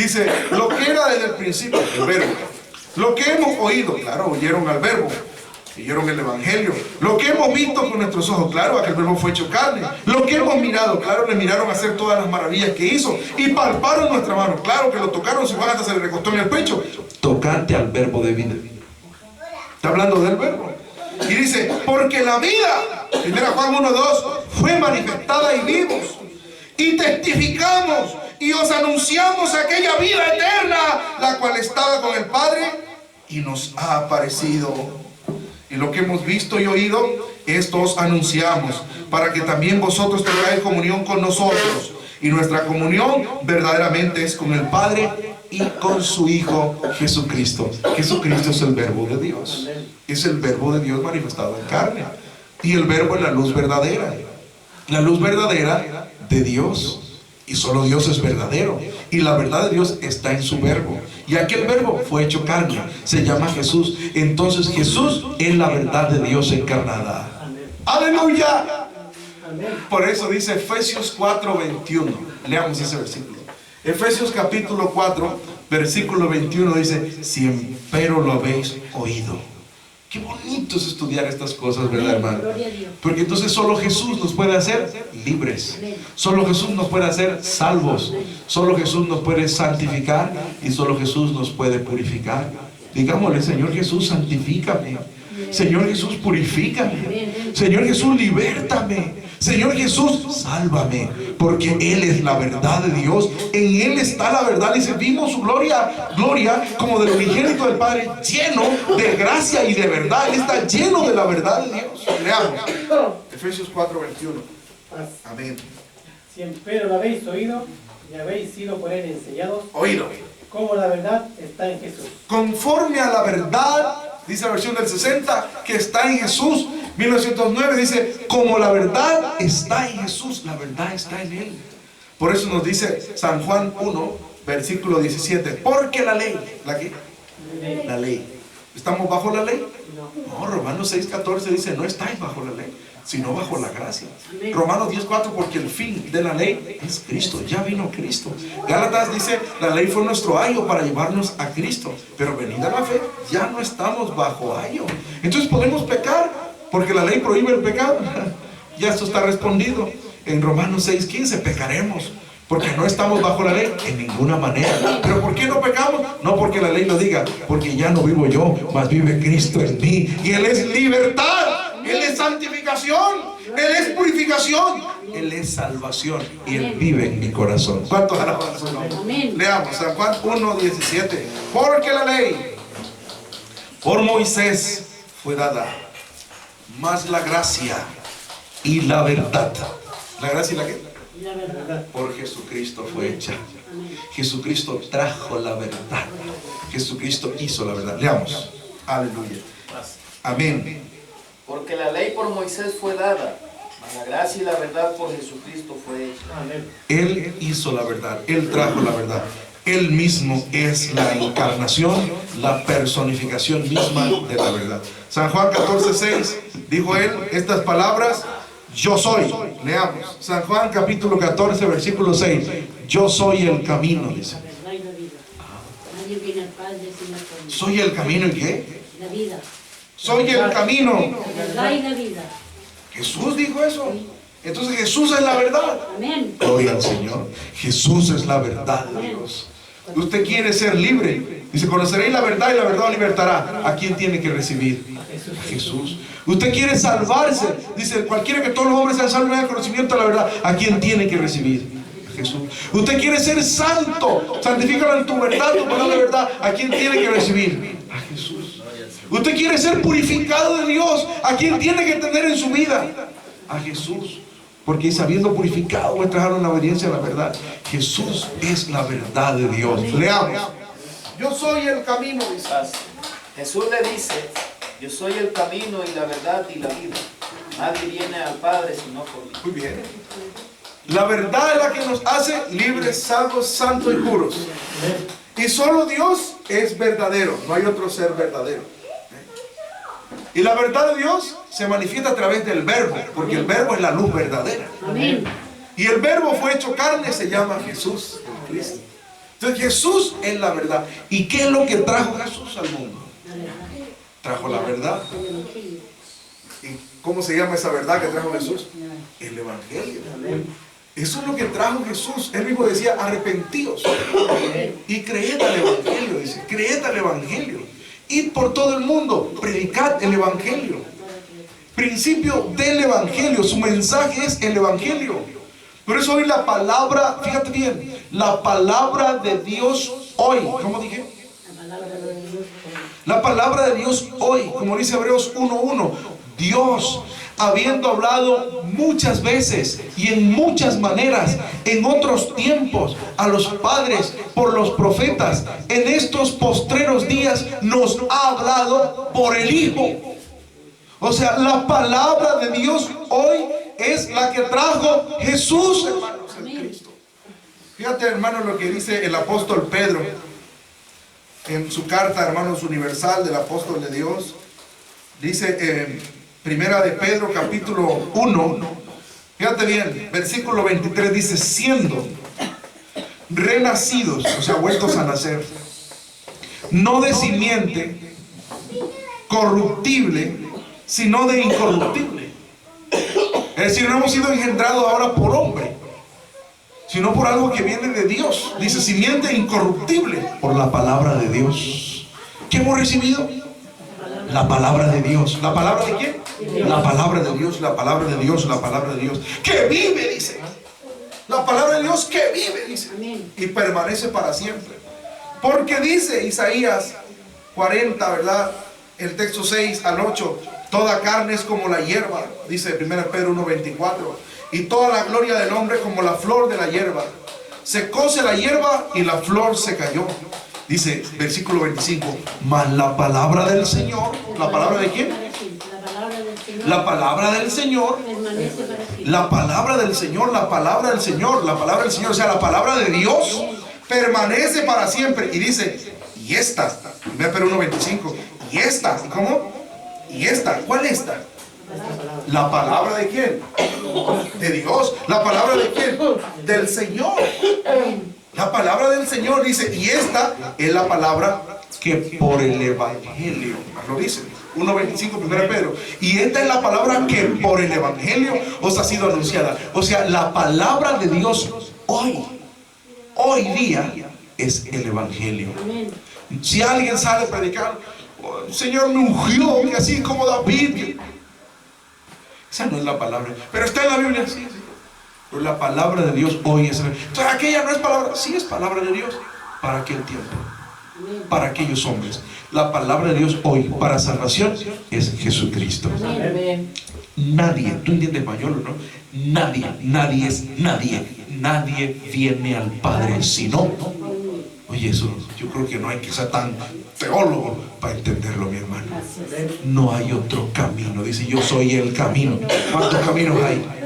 Dice, lo que era desde el principio, el verbo. Lo que hemos oído, claro, oyeron al verbo, oyeron el evangelio. Lo que hemos visto con nuestros ojos, claro, aquel verbo fue hecho carne. Lo que hemos mirado, claro, le miraron hacer todas las maravillas que hizo. Y palparon nuestra mano, claro, que lo tocaron, su mano hasta se le recostó en el pecho. Tocante al verbo de vida. Está hablando del verbo. Y dice, porque la vida, 1 Juan 1:2, fue manifestada y vimos. Y testificamos y os anunciamos aquella vida eterna, la cual estaba con el Padre y nos ha aparecido. Y lo que hemos visto y oído, esto os anunciamos, para que también vosotros tengáis comunión con nosotros. Y nuestra comunión verdaderamente es con el Padre y con su Hijo Jesucristo. Jesucristo es el verbo de Dios. Es el verbo de Dios manifestado en carne. Y el verbo es la luz verdadera. La luz verdadera de Dios. Y solo Dios es verdadero. Y la verdad de Dios está en su verbo. Y aquel verbo fue hecho carne. Se llama Jesús. Entonces Jesús es la verdad de Dios encarnada. ¡Aleluya! Por eso dice Efesios 4:21. Leamos ese versículo. Efesios capítulo 4, versículo 21 dice, si empero lo habéis oído. Qué bonito es estudiar estas cosas, ¿verdad, hermano? Porque entonces solo Jesús nos puede hacer libres. Solo Jesús nos puede hacer salvos. Solo Jesús nos puede santificar y solo Jesús nos puede purificar. Digámosle, Señor Jesús, santifícame. Señor Jesús, purifícame. Señor Jesús, libértame. Señor Jesús, sálvame, porque Él es la verdad de Dios. En Él está la verdad. Dice, vimos su gloria como del unigénito del Padre, lleno de gracia y de verdad. Él está lleno de la verdad de Dios. Leamos Efesios 4:21. Amén. Si empero lo habéis oído y habéis sido por Él enseñados, Oído. como la verdad está en Jesús. Conforme a la verdad, dice la versión del 60, que está en Jesús. 1909 dice, como la verdad está en Jesús, la verdad está en Él. Por eso nos dice San Juan 1, versículo 17, porque la ley, ¿la qué? La ley. ¿Estamos bajo la ley? No, Romanos 6:14 dice, no estáis bajo la ley, sino bajo la gracia. Romanos 10:4, porque el fin de la ley es Cristo, ya vino Cristo. Gálatas dice, la ley fue nuestro ayo para llevarnos a Cristo, pero venida la fe, ya no estamos bajo ayo. Entonces podemos pecar, porque la ley prohíbe el pecado. Ya esto está respondido en Romanos 6:15, pecaremos porque no estamos bajo la ley en ninguna manera. ¿Pero por qué no pecamos? No porque la ley lo diga, porque ya no vivo yo, mas vive Cristo en mí. Y Él es libertad, Él es santificación, Él es purificación, Él es salvación y Él vive en mi corazón. ¿Cuántos alaban su nombre? Leamos San Juan 1:17. Porque la ley por Moisés fue dada, más la gracia y la verdad. ¿La gracia y la qué? La verdad. Por Jesucristo fue hecha. Jesucristo trajo la verdad. Jesucristo hizo la verdad. Leamos. Aleluya. Amén. Porque la ley por Moisés fue dada, mas la gracia y la verdad por Jesucristo fue hecha. Él hizo la verdad. Él trajo la verdad. Él mismo es la encarnación, la personificación misma de la verdad. San Juan 14:6 dijo Él estas palabras: yo soy. Leamos San Juan capítulo 14 versículo 6. Yo soy el camino, dice. Soy el camino y qué? La vida. Soy el camino. La verdad y la vida. Jesús dijo eso. Entonces Jesús es la verdad. Amén. Gloria al Señor. Jesús es la verdad de Dios. Usted quiere ser libre. Dice, conoceréis la verdad y la verdad os libertará. ¿A quién tiene que recibir? A Jesús. Usted quiere salvarse. Dice, cualquiera que todos los hombres sean salvos en el conocimiento de la verdad. ¿A quién tiene que recibir? A Jesús. Usted quiere ser santo. Santifícalo en tu verdad, tu palabra de verdad. ¿A quién tiene que recibir? A Jesús. Usted quiere ser purificado de Dios. ¿A quién tiene que tener en su vida? A Jesús. Porque sabiendo purificado vuestras almas en la obediencia a la verdad. Jesús es la verdad de Dios. Leamos. Yo soy el camino, dice. Jesús le dice, yo soy el camino y la verdad y la vida. Nadie viene al Padre sino por mí. Muy bien. La verdad es la que nos hace libres, salvos, santos y puros. Y solo Dios es verdadero. No hay otro ser verdadero. Y la verdad de Dios se manifiesta a través del verbo, porque el verbo es la luz verdadera. Amén. Y el verbo fue hecho carne, se llama Jesús, el Cristo. Entonces Jesús es la verdad. ¿Y qué es lo que trajo Jesús al mundo? Trajo la verdad. ¿Y cómo se llama esa verdad que trajo Jesús? El Evangelio. Eso es lo que trajo Jesús. Él mismo decía, arrepentíos y creed al Evangelio. Dice, creed al Evangelio. Id por todo el mundo, predicad el Evangelio. Principio del Evangelio. Su mensaje es el Evangelio. Por eso hoy la palabra, fíjate bien, la palabra de Dios hoy, ¿cómo dije? La palabra de Dios hoy, como dice Hebreos 1:1, Dios, habiendo hablado muchas veces y en muchas maneras, en otros tiempos, a los padres por los profetas, en estos postreros días nos ha hablado por el Hijo. O sea, la palabra de Dios hoy es la que trajo Jesús, hermanos, en Cristo. Fíjate, hermanos, lo que dice el apóstol Pedro en su carta, hermanos, universal del apóstol de Dios. Dice Primera de Pedro, capítulo 1, fíjate bien, versículo 23, dice, siendo renacidos, o sea, vueltos a nacer, no de simiente corruptible, sino de incorruptible. Es decir, no hemos sido engendrados ahora por hombre, sino por algo que viene de Dios. Dice, simiente incorruptible, por la palabra de Dios. ¿Qué hemos recibido? La palabra de Dios. ¿La palabra de quién? La palabra de Dios, la palabra de Dios, la palabra de Dios. Que vive, dice. La palabra de Dios que vive, dice. Y permanece para siempre. Porque dice Isaías 40, ¿verdad? El texto 6 al 8. Toda carne es como la hierba, dice 1 Pedro 1:24. Y toda la gloria del hombre como la flor de la hierba. Se cose la hierba y la flor se cayó. Dice, versículo 25, mas la palabra del Señor, ¿la palabra de quién? La palabra del Señor, la palabra del Señor, la palabra del Señor, la palabra del Señor, o sea, la palabra de Dios permanece para siempre. Y dice, y esta, 1 Pedro 1:25, y esta, ¿cómo? Y esta, ¿cuál es esta? ¿La palabra de quién? De Dios. ¿La palabra de quién? Del Señor. La palabra del Señor, dice, y esta es la palabra que por el Evangelio, lo dice 1:25, 1 Pedro, y esta es la palabra que por el Evangelio os ha sido anunciada. O sea, la palabra de Dios hoy día es el Evangelio. Si alguien sale a predicar, oh, el Señor me ungió, que así como David, esa no es la palabra, pero está en la Biblia, sí. Pero la palabra de Dios hoy es. Entonces, aquella no es palabra, sí es palabra de Dios para aquel tiempo, para aquellos hombres. La palabra de Dios hoy para salvación es Jesucristo. Nadie, tú entiendes español, ¿no? Nadie es nadie. Nadie viene al Padre si no. Oye, eso yo creo que no hay que ser tan teólogo para entenderlo, mi hermano. No hay otro camino. Dice, yo soy el camino. ¿Cuántos caminos hay?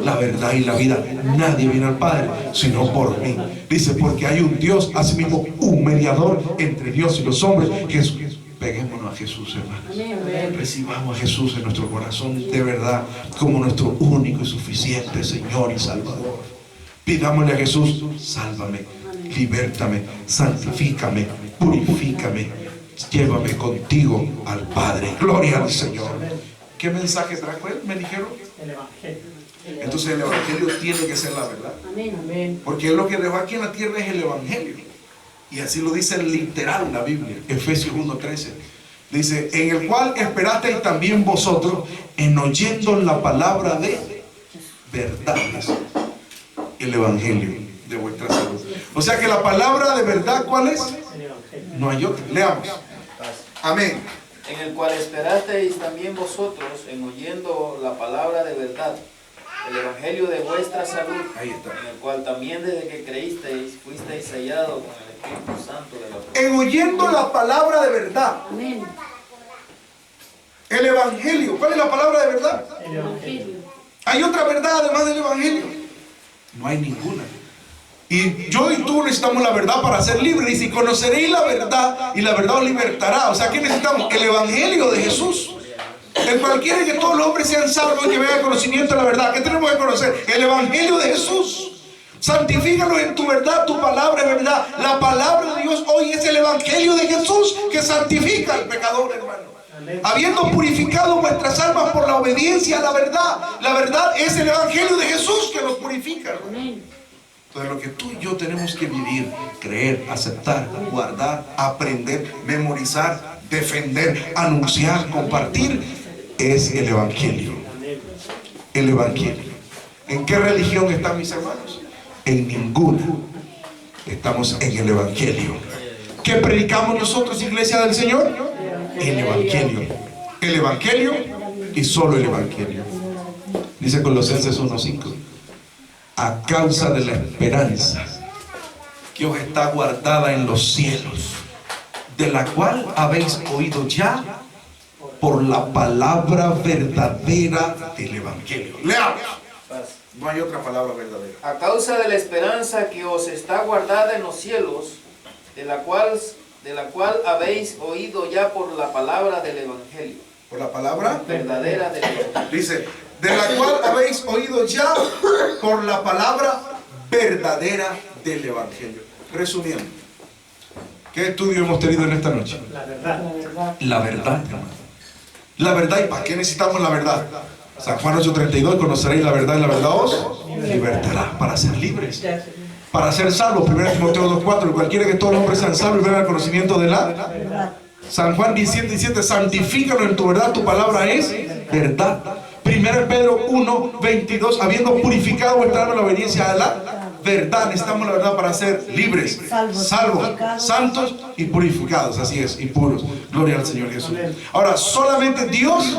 La verdad y la vida. Nadie viene al Padre sino por mí. Dice, porque hay un Dios, asimismo un mediador entre Dios y los hombres, Jesús. Peguémonos a Jesús, hermanos. Recibamos a Jesús en nuestro corazón de verdad como nuestro único y suficiente Señor y Salvador. Pidámosle a Jesús, sálvame, libértame, santifícame, purifícame, llévame contigo al Padre. Gloria al Señor. ¿Qué mensaje trajo él? Me dijeron. El Evangelio. Entonces el Evangelio tiene que ser la verdad. Porque lo que dejó aquí en la tierra es el Evangelio. Y así lo dice literal la Biblia. Efesios 1:13. Dice, en el cual esperasteis también vosotros en oyendo la palabra de verdad. El Evangelio de vuestra salud. O sea que la palabra de verdad, ¿cuál es? No hay otra. Leamos. Amén. En el cual esperasteis también vosotros en oyendo la palabra de verdad, el Evangelio de vuestra salud. Ahí está. En el cual también desde que creísteis fuisteis sellados con el Espíritu Santo de la promesa. En oyendo la palabra de verdad. El Evangelio. ¿Cuál es la palabra de verdad? El Evangelio. ¿Hay otra verdad además del Evangelio? No hay ninguna. Y yo y tú necesitamos la verdad para ser libres. Y si conoceréis la verdad, y la verdad os libertará. O sea, ¿qué necesitamos? El Evangelio de Jesús. El cual quiere que todos los hombres sean salvos y que vengan conocimiento de la verdad. ¿Qué tenemos que conocer? El Evangelio de Jesús. Santifícalos en tu verdad, tu palabra es verdad. La palabra evangelio de Jesús que santifica al pecador, hermano. Habiendo purificado vuestras almas por la obediencia a la verdad. La verdad es el evangelio de Jesús que nos purifica, hermano. Entonces lo que tú y yo tenemos que vivir, creer, aceptar, guardar, aprender, memorizar, defender, anunciar, compartir, es el evangelio. El evangelio. ¿En qué religión están, mis hermanos? En ninguna. Estamos en el evangelio. ¿Qué predicamos nosotros, iglesia del Señor? El evangelio. El evangelio y solo el evangelio. Dice Colosenses 1:5. A causa de la esperanza que os está guardada en los cielos, de la cual habéis oído ya por la palabra verdadera del evangelio. Leamos. No hay otra palabra verdadera. A causa de la esperanza que os está guardada en los cielos, de la cual habéis oído ya por la palabra del evangelio. Por la palabra Verdadera del evangelio. dice, de la cual habéis oído ya por la palabra verdadera del evangelio. Resumiendo, ¿qué estudio hemos tenido en esta noche? La verdad. La verdad, hermano. La verdad. ¿Y para qué necesitamos la verdad? San Juan 8:32, conoceréis la verdad y la verdad os libertará. Para ser libres, para ser salvos. 1 Timoteo 2:4, el cual quiere que todos los hombres sean salvos y vengan al conocimiento de la verdad. San Juan 17:17, santifícalo en tu verdad, tu palabra es verdad. 1 Pedro 1:22, habiendo purificado vuestra alma en la obediencia a la verdad. Necesitamos la verdad para ser libres, salvos, santos y purificados, así es, y puros. Gloria al Señor Jesús. Ahora, solamente Dios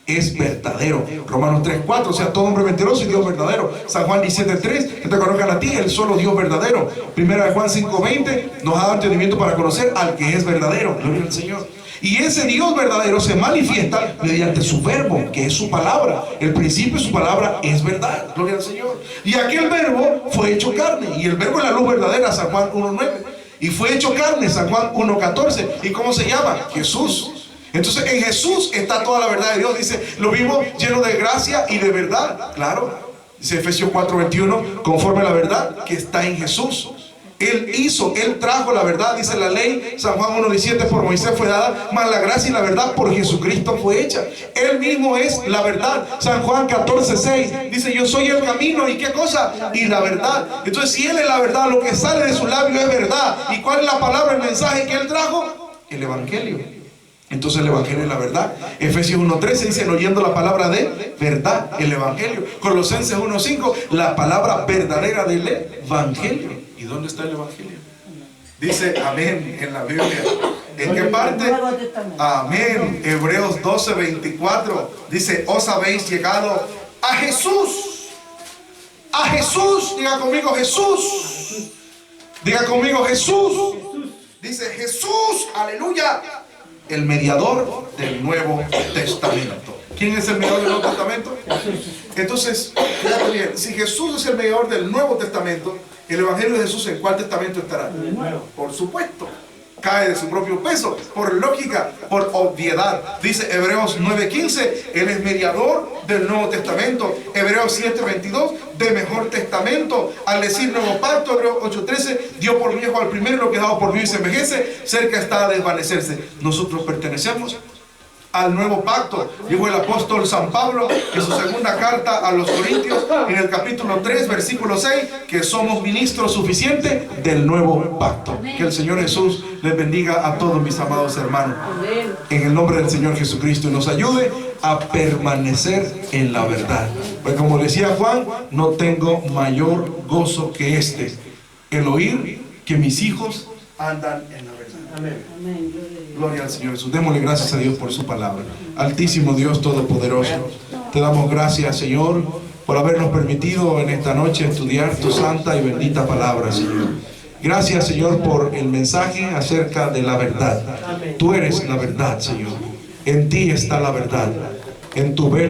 es verdadero. Romanos 3:4, o sea, todo hombre mentiroso y Dios verdadero. San Juan 17:3, que te conozcan a ti, el solo Dios verdadero. 1 Juan 5:20, nos ha dado entendimiento para conocer al que es verdadero. Gloria al Señor. Y ese Dios verdadero se manifiesta mediante su verbo, que es su palabra. El principio de su palabra es verdad. Gloria al Señor. Y aquel verbo fue hecho carne. Y el verbo es la luz verdadera, San Juan 1:9. Y fue hecho carne, San Juan 1:14. ¿Y cómo se llama? Jesús. Entonces en Jesús está toda la verdad de Dios. Dice, lo vimos lleno de gracia y de verdad. Claro. Dice Efesios 4:21, conforme a la verdad que está en Jesús. Él trajo la verdad, dice la ley, San Juan 1:17, por Moisés fue dada, mas la gracia y la verdad por Jesucristo fue hecha. Él mismo es la verdad. San Juan 14:6 dice, yo soy el camino, ¿y qué cosa? Y la verdad. Entonces, si Él es la verdad, lo que sale de su labio es verdad. ¿Y cuál es la palabra, el mensaje que Él trajo? El evangelio. Entonces el evangelio es la verdad. Efesios 1:13 dice, oyendo la palabra de verdad, el evangelio. Colosenses 1:5, la palabra verdadera del evangelio. ¿Y dónde está el evangelio? Dice amén en la Biblia. ¿En qué parte? Amén. Hebreos 12:24 dice, os habéis llegado a Jesús. A Jesús. Diga conmigo Jesús. Diga conmigo Jesús. Dice Jesús, aleluya, el mediador del Nuevo Testamento. ¿Quién es el mediador del Nuevo Testamento? Entonces, fíjate bien, si Jesús es el mediador del Nuevo Testamento, el evangelio de Jesús, ¿en cuál testamento estará? Por supuesto, cae de su propio peso, por lógica, por obviedad. Dice Hebreos 9:15, Él es mediador del Nuevo Testamento. Hebreos 7:22, de mejor testamento. Al decir nuevo pacto, Hebreos 8:13, dio por viejo al primero, lo que dado por viejo y se envejece, cerca está a desvanecerse. Nosotros pertenecemos al nuevo pacto. Dijo el apóstol San Pablo en su segunda carta a los Corintios, en el capítulo 3, versículo 6, que somos ministros suficientes del nuevo pacto. Que el Señor Jesús les bendiga a todos mis amados hermanos. En el nombre del Señor Jesucristo, y nos ayude a permanecer en la verdad. Pues como decía Juan, no tengo mayor gozo que este, el oír que mis hijos andan en la verdad. Amén. Gloria al Señor Jesús. Démosle gracias a Dios por su palabra. Altísimo Dios Todopoderoso, te damos gracias, Señor, por habernos permitido en esta noche estudiar tu santa y bendita palabra, Señor. Gracias, Señor, por el mensaje acerca de la verdad. Tú eres la verdad, Señor. En ti está la verdad. En tu